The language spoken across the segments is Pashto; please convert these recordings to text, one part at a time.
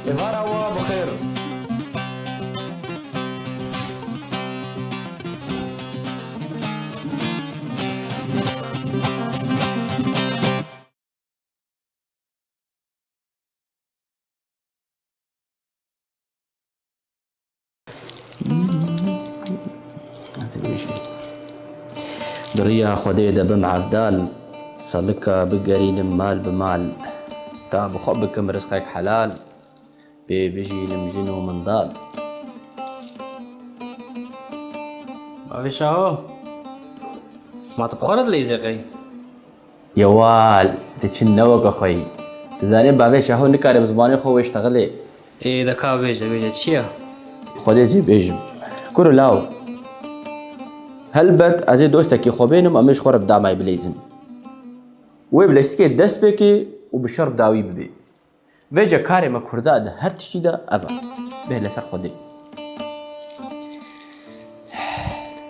إفارة بخير. بريا خديدة بمعفدال صلكة بقرين مال بمال تا بخبكم رزقك حلال بيجي لمجنو من ضال. بابي شاو ما تبخرت لي زغي يوال تشنوك اخوي تزاني بابي شاهو نكاري بزباني خو يشتغلي ايه دكا بيجا تشيا خديجي بيجم كورو لاو هلبت ازي دوستكي خوبينم امش خورب داماي بليزن ويبلشتكي دست بكي وبشرب داوي ببي فيجا كاري ما كردا ده هر تشي ده افا به لسر خدي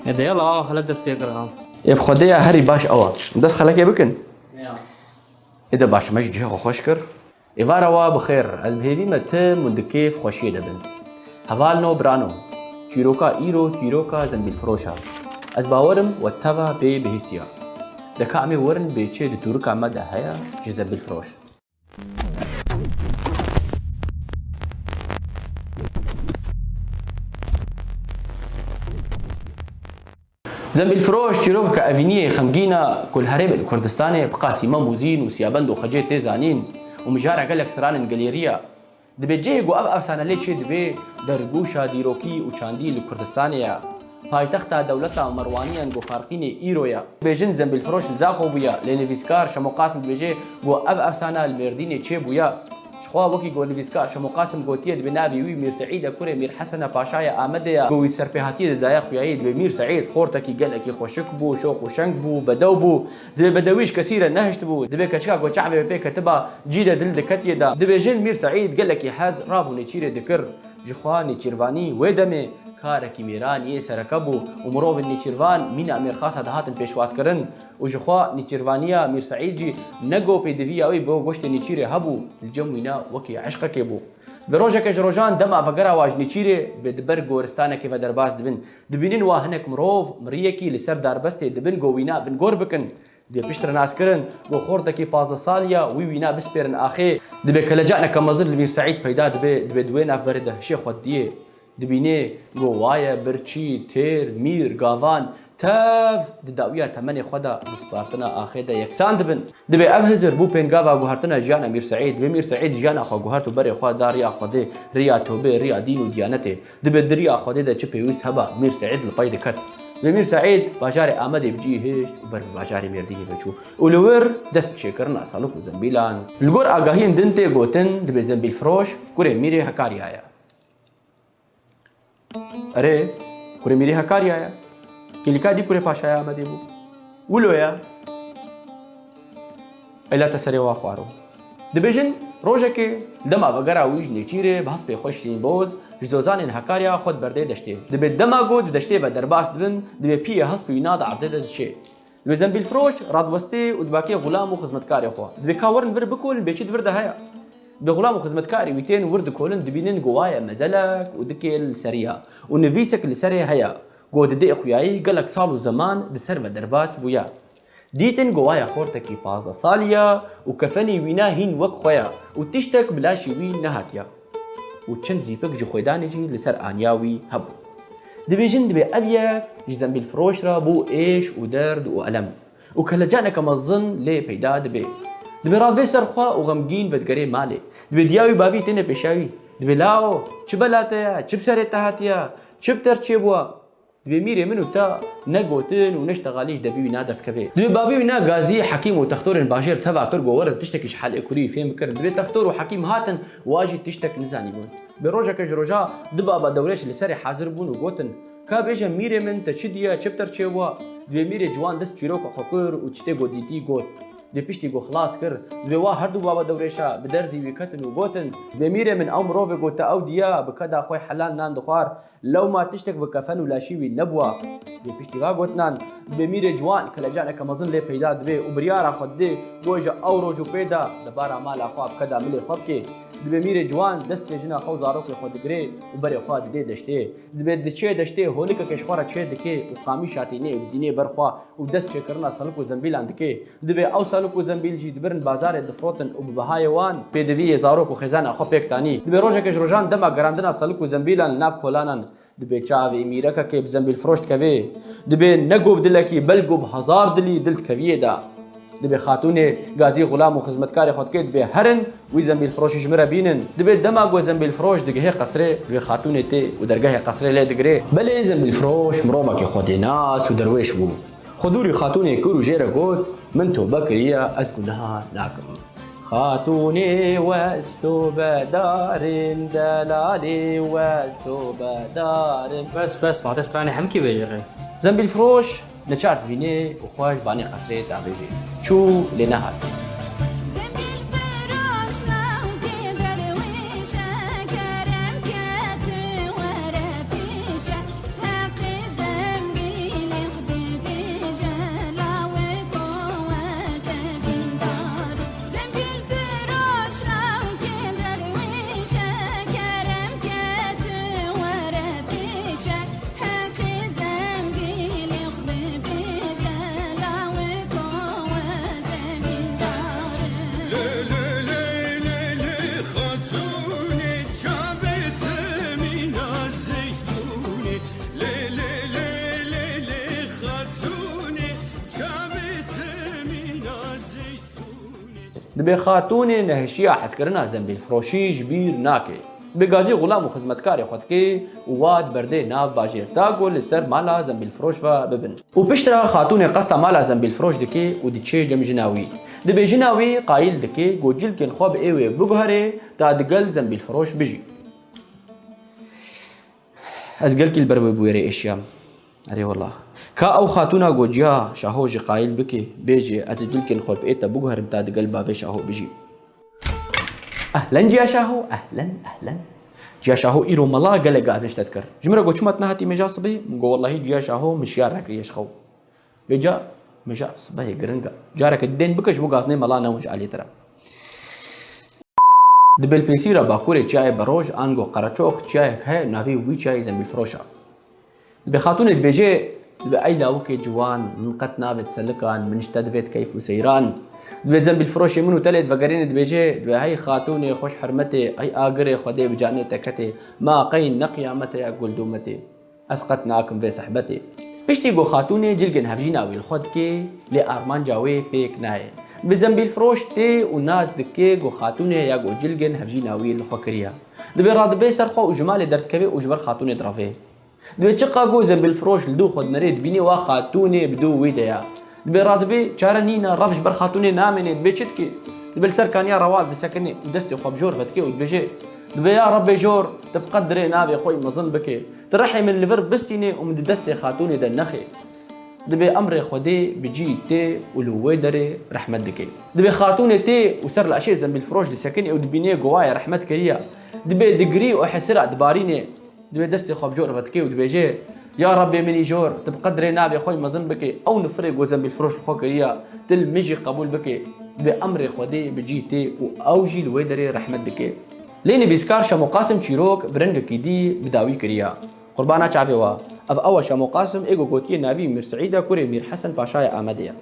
ايه يلا خلك دس بيقرا يب خديا هري باش اوا دس خلك يبكن اذا باش مش جهه خوشكر إفارة بخير البهيبي متم ودكيف خوشي دبن هفالنو برانو تيروكا إيرو تيروكا زنبيل فروشا از باورم واتفا بي بهستيا دكا امي ورن بيتشي دتوركا مدى هيا جزبيل فروش زنبيل فروش تيروكا كأفينية خمجينا كل هرب الكردستاني بقاسي موزين وسيابند وخجيت تيزانين ومجارة قالك سران جاليريا دبي جيغو اب سنه ليتشي دبي درگوشا ديروكي وشاندي الكردستانيا پایتختا دولتا مروانيان گو خارقيني ايرويا بيجن زنبيل فروش زاخو بويا لينيفيسكار شمو قاسم دبيجي گو اب سنه المرديني تشي بويا شخوا وكي گو لينيفيسكار شمو قاسم گوتيه دبي نابي وي مير سعيد كوري مير حسن باشايا امديا گو سرپهاتي دايا خويايد دبي مير سعيد خورتكي قالكي خوشك بو شو خوشنگ بو بدو بو دبي بدويش كثيرا نهشت بو دبي كشكا گو شعبي بي كتبا جيده دل دكتيه دا دبي جن مير سعيد قالكي حاز رابو نيچيره دكر جخواني چيرواني ودمي كاركي ميران يسركبو ومروف النيچيروان مين امير خاصه دهاتن بيشواز كرن وجخوا نيچيروانيا مير سعيد جي نگو بي دفيا اوي بو گوشت نيچيره هبو الجموينا وكي عشقك بو بروجك جروجان دما فقرا واج نيچيره بدبر گورستانه كي ودرباس دبن دبينين واهنك مروف مريكي لسر داربسته دبن گوينا بن گور بكن دي بيشتر ناس كرن گو خوردكي 15 ساليا وي وينا بسبرن اخي دبي كلجانا كمزر المير سعيد بيدا دبي دوين اف برده شيخ وديه دبيني گو وايا برچي تير مير غافان تاف دداويا تمني خدا بسبارتنا اخيدا يكسان دبن دبي ابهزر بو بينغافا غوهرتنا جانا مير سعيد بمير سعيد جانا خو غوهرتو بري خوا داريا خدي ريا توبي ريا دين وديانته دبي دريا خدي دا چپي وست هبا مير سعيد القيد كت بمير سعيد باجاري امدي بجي هيش وبر باجاري ميرديني بچو ولور دست شكرنا سالوك زنبيلان الغور اگاهين دنتي گوتن دبي زنبيل فروش كوري ميري حكاري آيا अरे कुरे मेरी हकारी आया किलिका दी कुरे पाशाया आमदे बो ولويا الا تسري واخوارو دبيجن روجكي دما بغرا ويج نيچيره بحث به خوش سين بوز جزوزان هكاريا خود برده دشتي دبي دما گود دشتي به درباس دبن دبي بي حسب يناد عبده دشي دبي زنبيل فروش راد وستي ودباكي غلام وخدمتكار اخو دبي كاورن بر بكل بيچ درده هيا بغلام وخدمتكاري ويتين ورد كولن دبينن جوايا مزلك ودكي السريا ونفيسك السري هيا جود دي اخوياي قالك صالو زمان دسر درباس بويا ديتن جوايا خورتكي 15 ساليا وكفني وينا هين وك خويا وتشتك بلاشي وين نهاتيا وتشن زيبك جو خويداني جي لسر انياوي هبو دبيجن دبي ابيك جزم بالفروش را بو ايش ودرد والم وكلجانا كمظن لي بيدا دبي دبي راد بيسر خوا وغمجين بدقري مالي دبي دياوي بابي تنه بيشاوي دبي لاو چبلاتيا چبسريتا هاتيا چبتر چيبوا دبي ميري منو تا نگوتن ونشتغاليش دبي نادف كفي دبي بابي ونا غازي حكيم وتختور باشير تبع كرغو ورد تشتكيش حال اكوري فين بكر دبي تختور وحكيم هاتن واجي تشتك نزاني بون بروجا كجروجا دبا دوريش اللي سري حاضر بون وغوتن كابيجا ميري من تشديا چبتر چيبوا دبي ميري جوان دست چيروك خكر وچتي گوديتي گوت دبي بيشتي جو خلاص كر دبي وا هردو بابا دوريشا بدردي ويكتن وبوتن دبي ميري من أمرو في قوتا أو ديا بكدا خوي حلال نان دخوار لو ما تشتك بكفن ولا شيوي نبوا دبي بيشتي غا قوتنان دبي ميري جوان كلا جانا كمظن لي بيدا دبي وبريارا خود دي بوجا أورو جو بيدا دبارا مالا خواب كدا ملي خوابكي دبي ميري جوان دست جنا خو زاروك خود گري وبري خواد دي دشتي دبي دچه دشتي هوليك كشخوره چه دكي وقامي شاتيني وديني برخوا ودست چكرنا سلكو زنبيل عندكي دبي او سلكو زنبيل جي دبرن بازار دفروتن وبهايوان بيدوي زاروك وخزان اخو بيك تاني دبي روجا كش روجان دما گراندنا سلكو زنبيلان ناب كولانن دبي چاوي ميركا كي بزنبيل فروشت كوي دبي نگوب دلكي بلگوب هزار دلي دلت كوي دا دبي خاتوني غازي غلام وخدمتكاري خود كيد دبي هرن وي زنبيل فروش جمره بينن دبي دماغ زنبيل فروش دغه قصري دبي خاتوني تي ودرگه قصري لا دغري بل زنبيل فروش مروما كي خودينات ودرويش بو خدوري خاتوني كورو جيره قوت منتو بكريه اسكنها ناكم خاتوني واستو بدار دلالي واستو بدار بس ما تستراني حمكي بيجي زنبيل فروش نشارت بيني وخواج باني قصري تابيجي شو لنهار دبي خاتوني نهشيا حسكرنا زنبيل فروشي جبير ناكي بغازي غلام وخدمتكاري خودكي وواد بردي ناف باجي تاقول للسر مالا زنبيل فروش فببن وبشترا خاتوني قصتا مالا زنبيل فروش دكي وديتشي جم جناوي دبي جناوي قايل دكي قوجل كن خوب ايوي بقهري تا دقل زنبيل فروش بجي ازقل كي البروي بويري اشيام اري والله كا او خاتونا گوجيا شاهو جي قايل بكي بيجي اتجلكن خوب ايتا بوغهر متاد قلبا في شاهو بيجي اهلا جيا شاهو اهلا جيا شاهو ايرو ملا قال غازش تذكر جمره گوچمت نهاتي مجا صبي مگو والله جيا شاهو مشيار ركريش خو بيجا مجا صبي گرنگا جارك الدين بكش بو غازني ملا نوج علي ترى دبل بيسيرا باكوري چاي بروج انگو قرچوخ چاي ہے ناوي وي چاي زنبيل فروشا بخاتون بيجي بأي لاوكي جوان من قتنا بتسلكان من اشتدفت كيف وسيران دبي زنبيل فروش منو تلت فقرين دبيجي دبي هاي خاتوني خوش حرمتي اي اقري خدي بجاني تكتي ما قين نقيامتي اقول دومتي اسقطناكم في صحبتي بيشتي جو خاتوني جلجن هفجيناوي الخدكي لارمان جاوي بيك ناي بزنبيل فروش تي وناس دكي جو خاتوني يا جو جلجن هفجيناوي الخكريا دبي راد بي سرخو وجمال درت كبي وجبر خاتوني درافي دبي تشقا جو زنبيل فروش لدو خد نريد بيني وا خاتوني بدو ويديا دبي رادبي چارنينا رفش بر خاتوني نامني دبي چتكي دبي السر كان يا رواد دسكني دستي خو بجور فتكي ودبي دبي يا ربي جور تبقدري نابي خوي مظن بكي ترحي من الفر بستيني ومن دستي خاتوني دنخي دبي امري خدي بجي تي ولويدري رحمت دكي دبي خاتوني تي وسر الاشياء زنبيل فروش دسكني ودبيني جوايا رحمت كريا دبي دقري وحسرع دباريني دبي دستي خو بجور فتكي ودبي جي يا ربي مني جور تبقدري نابي خوي مظن بكي او نفرق وزنبيل فروش الخوكريا تل مجي قبول بكي بامري خدي بجيتي واوجي الويدري رحمت بكي ليني بيسكار شمو قاسم چيروك برنگ كيدي بداوي كريا قربانا چاوي وا اب اول شمو قاسم ايغو گوتي نابي مير سعيده كوري مير حسن باشاي احمديه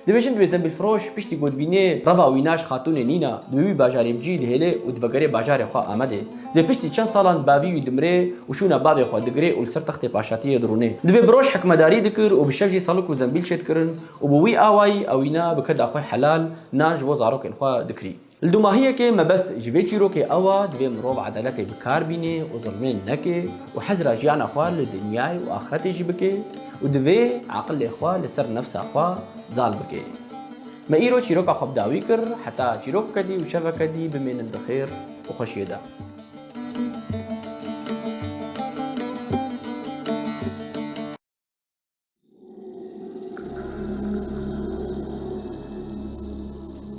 دبيشن دبي زنبيل فروش بيشتي گود بيني روا ويناش خاتون نينا دبي باجاري بجيد هله ودبگري باجاري خو احمدي دبي بيشتي چند سالان باوي دمري وشونا بابي خو دگري ولسر تخت باشاتي دروني دبي بروش حكمداري دكر وبشفجي صالك وزنبيل شت كرن وبوي اواي اوينا بكد اخو حلال ناج وزاروك خو دكري الدماهيه كي ما بس جيفيتشيرو كي اوا دبي مروب عدالتي بكار بيني وظلمين نكي وحزر جيان اخوال للدنياي واخرتي جيبكي ودبي عقل اخوال لسر نفس اخوال زال بكي ما ايرو چيروك اخو بداوي كر حتى چيروك كدي وشفا كدي بمين الدخير وخشيدا